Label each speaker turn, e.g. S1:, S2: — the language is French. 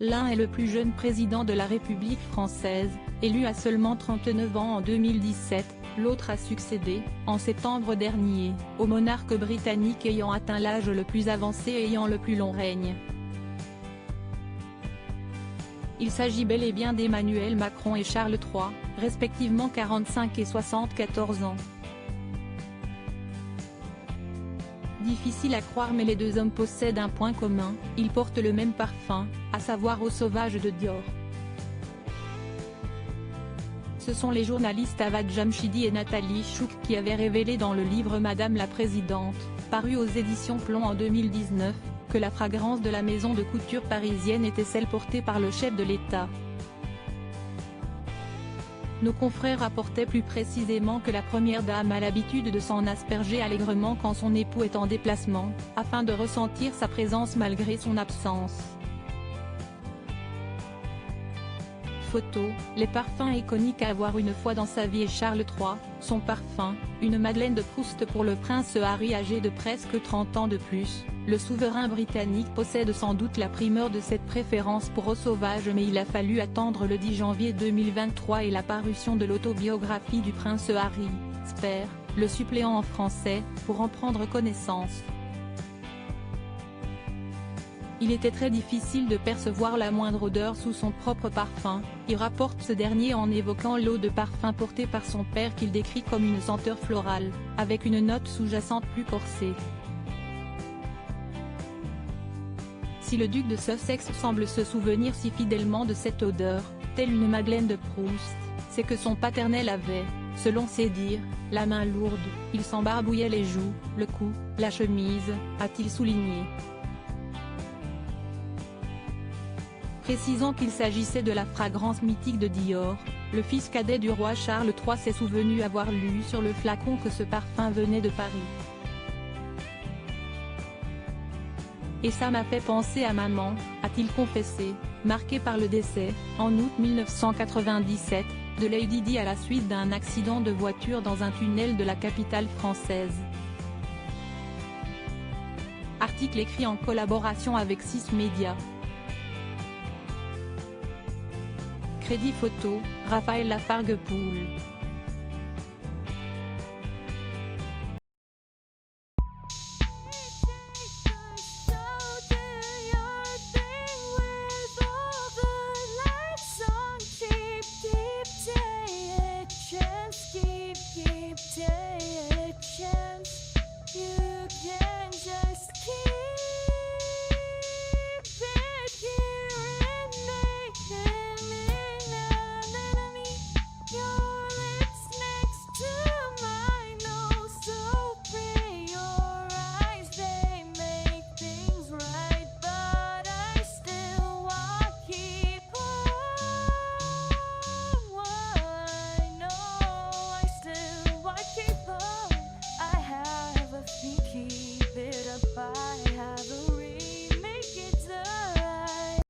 S1: L'un est le plus jeune président de la République française, élu à seulement 39 ans en 2017, l'autre a succédé, en septembre dernier, au monarque britannique ayant atteint l'âge le plus avancé et ayant le plus long règne. Il s'agit bel et bien d'Emmanuel Macron et Charles III, respectivement 45 et 74 ans. Difficile à croire mais les deux hommes possèdent un point commun, ils portent le même parfum, à savoir Eau sauvage de Dior. Ce sont les journalistes Avad Jamshidi et Nathalie Chouk qui avaient révélé dans le livre Madame la Présidente, paru aux éditions Plomb en 2019, que la fragrance de la maison de couture parisienne était celle portée par le chef de l'État. Nos confrères rapportaient plus précisément que la première dame a l'habitude de s'en asperger allègrement quand son époux est en déplacement, afin de ressentir sa présence malgré son absence. Photo, les parfums iconiques à avoir une fois dans sa vie et Charles III, son parfum, une Madeleine de Proust pour le prince Harry âgé de presque 30 ans de plus. Le souverain britannique possède sans doute la primeur de cette préférence pour Eau sauvage mais il a fallu attendre le 10 janvier 2023 et la parution de l'autobiographie du prince Harry, Spare, le suppléant en français, pour en prendre connaissance. Il était très difficile de percevoir la moindre odeur sous son propre parfum, il rapporte ce dernier en évoquant l'eau de parfum portée par son père qu'il décrit comme une senteur florale, avec une note sous-jacente plus corsée. Si le duc de Sussex semble se souvenir si fidèlement de cette odeur, telle une Madeleine de Proust, c'est que son paternel avait, selon ses dires, la main lourde, il s'en barbouillait les joues, le cou, la chemise, a-t-il souligné. Précisant qu'il s'agissait de la fragrance mythique de Dior, le fils cadet du roi Charles III s'est souvenu avoir lu sur le flacon que ce parfum venait de Paris. Et ça m'a fait penser à maman, a-t-il confessé, marqué par le décès, en août 1997, de Lady Di à la suite d'un accident de voiture dans un tunnel de la capitale française. Article écrit en collaboration avec 6 médias. Crédit photo, Raphaël Lafargue-Poul.